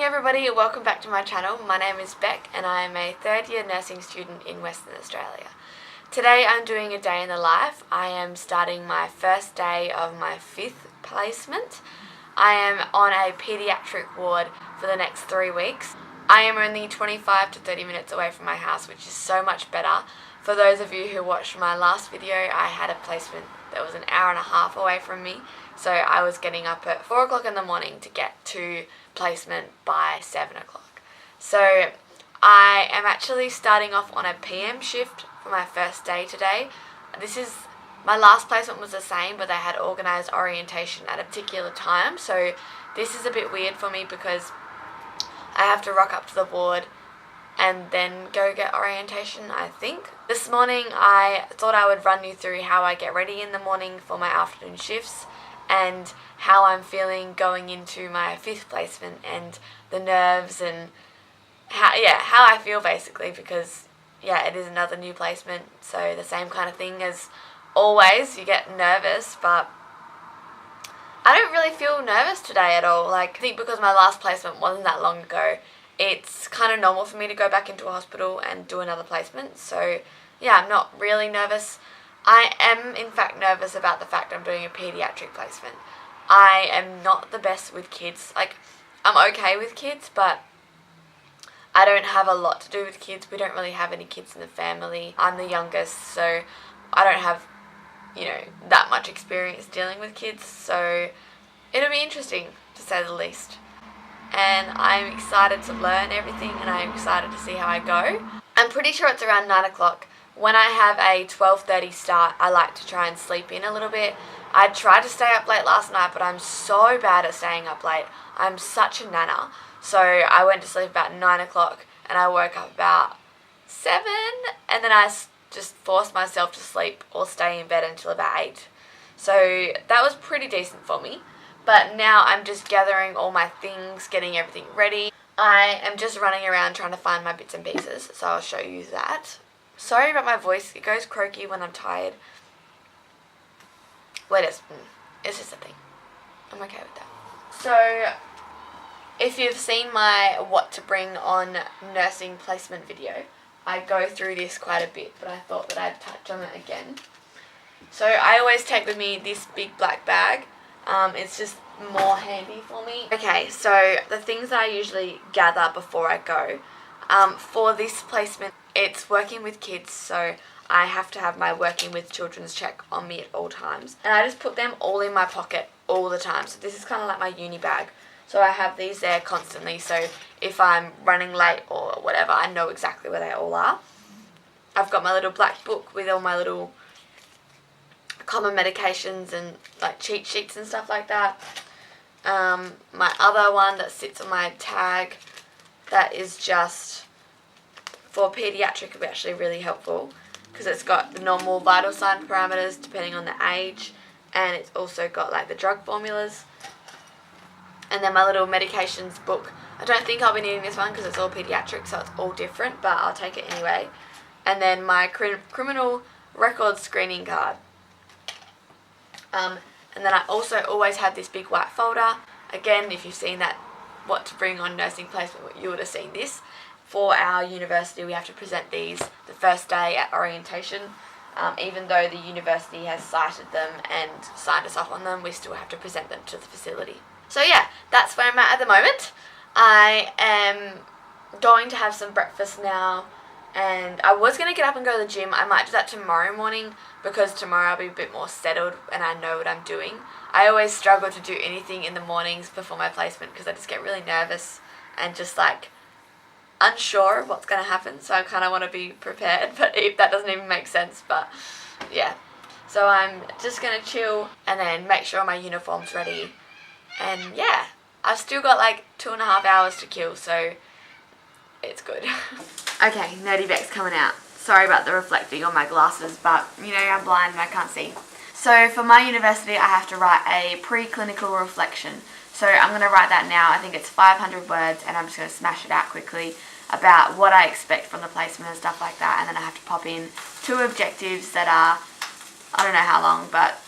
morning everybody, welcome back to my channel. My name is Beck and I am a third year nursing student in Western Australia. Today I'm doing a day in the life. I am starting my first day of my 5th placement. I am on a paediatric ward for the next 3 weeks. I am only 25 to 30 minutes away from my house, which is so much better. For those of you who watched my last video, I had a placement that was an hour and a half away from me. So I was getting up at 4 o'clock in the morning to get to placement by 7 o'clock. So I am actually starting off on a PM shift for my first day today. My last placement was the same, but they had organised orientation at a particular time. So this is a bit weird for me because I have to rock up to the ward and then go get orientation, I think. This morning I thought I would run you through how I get ready in the morning for my afternoon shifts and how I'm feeling going into my 5th placement and the nerves and how I feel basically, because it is another new placement, so the same kind of thing as always. You get nervous, but I don't really feel nervous today at all. I think because my last placement wasn't that long ago, it's kind of normal for me to go back into a hospital and do another placement. So I'm not really nervous. I am in fact nervous about the fact I'm doing a paediatric placement. I am not the best with kids. I'm okay with kids, but I don't have a lot to do with kids. We don't really have any kids in the family. I'm the youngest, so I don't have that much experience dealing with kids, so it'll be interesting to say the least. And I'm excited to learn everything and I'm excited to see how I go. I'm pretty sure it's around 9 o'clock. When I have a 12:30 start, I like to try and sleep in a little bit. I tried to stay up late last night, but I'm so bad at staying up late. I'm such a nana. So I went to sleep about 9 o'clock and I woke up about 7, and then I just forced myself to sleep or stay in bed until about 8. So that was pretty decent for me. But now I'm just gathering all my things, getting everything ready. I am just running around trying to find my bits and pieces, so I'll show you that. Sorry about my voice, it goes croaky when I'm tired. It's just a thing. I'm okay with that. So, if you've seen my what to bring on nursing placement video, I go through this quite a bit, but I thought that I'd touch on it again. So I always take with me this big black bag. It's just more handy for me. Okay, so the things that I usually gather before I go, for this placement, it's working with kids, so I have to have my working with children's check on me at all times. And I just put them all in my pocket all the time. So this is kind of like my uni bag. So I have these there constantly, so if I'm running late or whatever, I know exactly where they all are. I've got my little black book with all my little common medications and cheat sheets and stuff like that. My other one that sits on my tag, that is just for paediatric, will be actually really helpful because it's got the normal vital sign parameters depending on the age, and it's also got the drug formulas. And then my little medications book. I don't think I'll be needing this one because it's all paediatric, so it's all different, but I'll take it anyway. And then my criminal record screening card. And then I also always have this big white folder. Again, if you've seen that what to bring on nursing placement, you would have seen this. For our university, we have to present these the first day at orientation. Even though the university has cited them and signed us off on them, we still have to present them to the facility. So that's where I'm at the moment. I am going to have some breakfast now, and I was going to get up and go to the gym. I might do that tomorrow morning because tomorrow I'll be a bit more settled and I know what I'm doing. I always struggle to do anything in the mornings before my placement because I just get really nervous and just unsure of what's going to happen, so I kind of want to be prepared, but that doesn't even make sense, but so I'm just going to chill and then make sure my uniform's ready, and I've still got 2.5 hours to kill, so it's good. Okay, Nerdy Beck's coming out. Sorry about the reflecting on my glasses, but I'm blind and I can't see. So for my university, I have to write a preclinical reflection. So I'm going to write that now. I think it's 500 words, and I'm just going to smash it out quickly about what I expect from the placement and stuff like that. And then I have to pop in 2 objectives that are, I don't know how long, but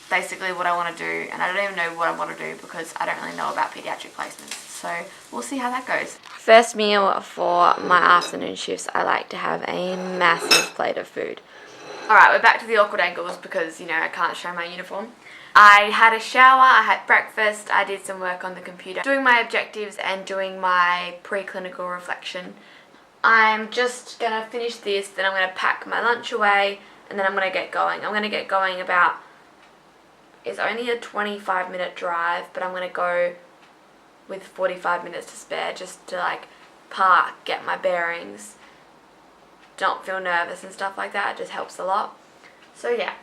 basically what I want to do, and I don't even know what I want to do because I don't really know about pediatric placements, so we'll see how that goes. First meal for my afternoon shifts, I like to have a massive plate of food. Alright, we're back to the awkward angles because, you know, I can't show my uniform. I had a shower, I had breakfast, I did some work on the computer, doing my objectives and doing my preclinical reflection. I'm just going to finish this, then I'm going to pack my lunch away, and then I'm going to get going. I'm going to get going about, it's only a 25-minute drive, but I'm going to go with 45 minutes to spare just to like park, get my bearings, don't feel nervous and stuff like that. It just helps a lot. So yeah.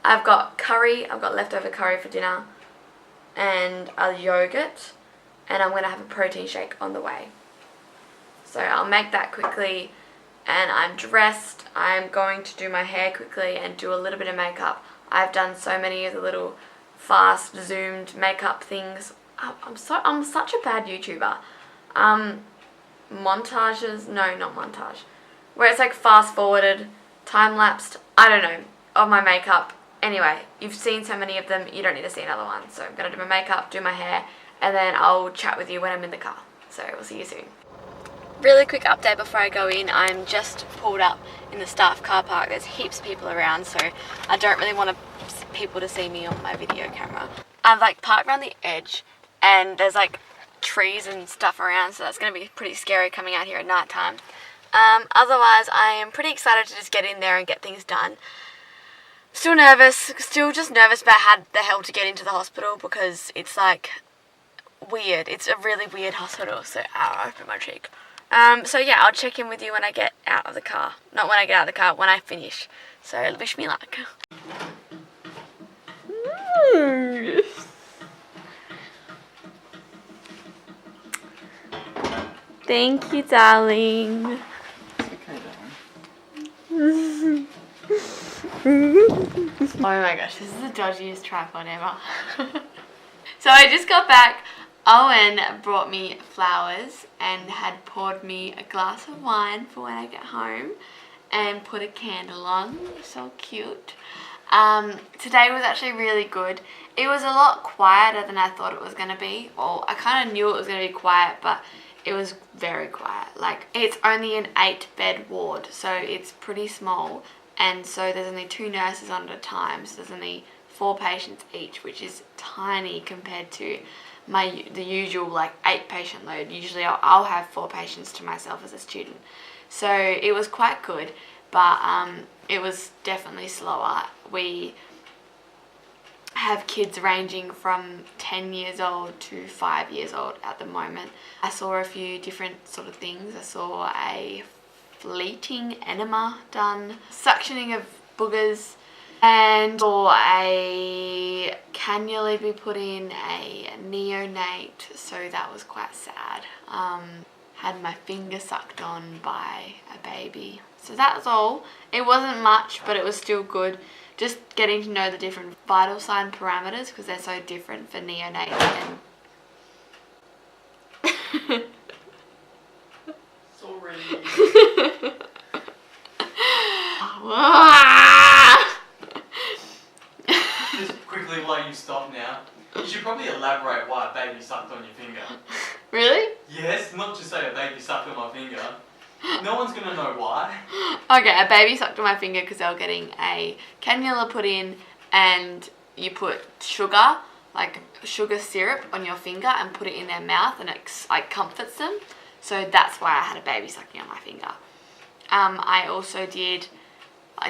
I've got curry, I've got leftover curry for dinner and a yogurt, and I'm going to have a protein shake on the way. So I'll make that quickly, and I'm dressed. I'm going to do my hair quickly and do a little bit of makeup. I've done so many of the little fast zoomed makeup things. I'm such a bad YouTuber. Montages, no, not montage, where it's like fast forwarded, time lapsed, I don't know, of my makeup. Anyway, you've seen so many of them, you don't need to see another one. So I'm going to do my makeup, do my hair, and then I'll chat with you when I'm in the car. So we'll see you soon. Really quick update before I go in. I'm just pulled up in the staff car park. There's heaps of people around, so I don't really want people to see me on my video camera. I've like parked around the edge, and there's like trees and stuff around, so that's going to be pretty scary coming out here at night time. Otherwise, I am pretty excited to just get in there and get things done. Still nervous, just nervous about how the hell to get into the hospital because it's like weird. It's a really weird hospital, so I opened my cheek. So yeah, I'll check in with you when I get out of the car. Not when I get out of the car, when I finish. So wish me luck. Thank you, darling. Oh my gosh, this is the dodgiest tripod ever. So I just got back. Owen brought me flowers and had poured me a glass of wine for when I get home and put a candle on. So cute. Today was actually really good. It was a lot quieter than I thought it was going to be. Well, I kind of knew it was going to be quiet, but it was very quiet. Like, it's only an 8-bed ward, so it's pretty small. And so there's only 2 nurses on at a time, so there's only 4 patients each, which is tiny compared to the usual like 8-patient load. Usually I'll have 4 patients to myself as a student. So it was quite good, but it was definitely slower. We have kids ranging from 10 years old to 5 years old at the moment. I saw a few different sort of things. I saw a fleeting enema done, suctioning of boogers, and saw a cannula be put in, a neonate, so that was quite sad. Had my finger sucked on by a baby. So that's all. It wasn't much, but it was still good. Just getting to know the different vital sign parameters because they're so different for neonates and... Sorry. Just quickly while you stop now, you should probably elaborate why a baby sucked on your finger. Really? Yes, not just say a baby sucked on my finger. No one's gonna know why. Okay, a baby sucked on my finger because they were getting a cannula put in, and you put sugar, like sugar syrup, on your finger and put it in their mouth, and it like comforts them. So that's why I had a baby sucking on my finger. I also did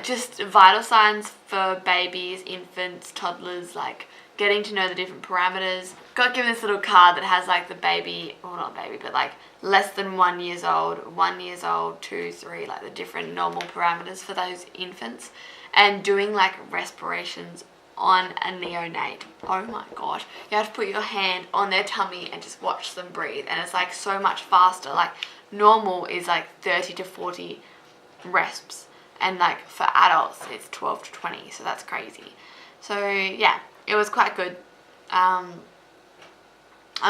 just vital signs for babies, infants, toddlers, like getting to know the different parameters. Got given this little card that has like the baby, well not baby, but like less than 1 year old, 1 year old, 2, 3, like the different normal parameters for those infants, and doing like respirations on a neonate. Oh my god. You have to put your hand on their tummy and just watch them breathe, and it's like so much faster. Like normal is like 30 to 40 resps, and like for adults it's 12 to 20, so that's crazy. So yeah, it was quite good. I'm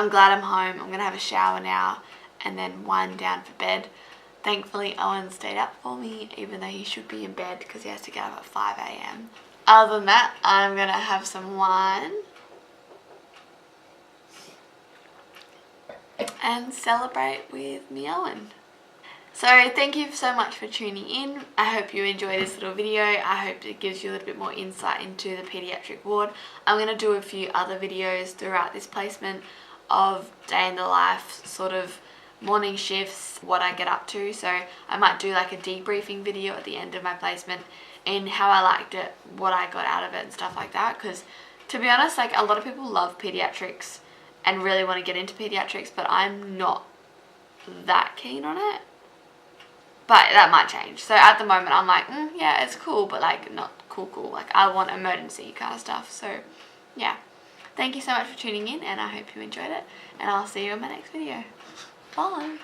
glad I'm home. I'm gonna have a shower now and then wind down for bed. Thankfully, Owen stayed up for me, even though he should be in bed because he has to get up at 5 a.m. Other than that, I'm going to have some wine and celebrate with me Owen. So thank you so much for tuning in. I hope you enjoyed this little video. I hope it gives you a little bit more insight into the paediatric ward. I'm going to do a few other videos throughout this placement of day in the life, sort of morning shifts, what I get up to. So I might do like a debriefing video at the end of my placement in how I liked it, what I got out of it and stuff like that. Because to be honest, like a lot of people love pediatrics and really want to get into pediatrics, but I'm not that keen on it. But that might change. So at the moment I'm like, yeah, it's cool, but like not cool. Like I want emergency kind of stuff. So yeah. Thank you so much for tuning in, and I hope you enjoyed it, and I'll see you in my next video. Bye.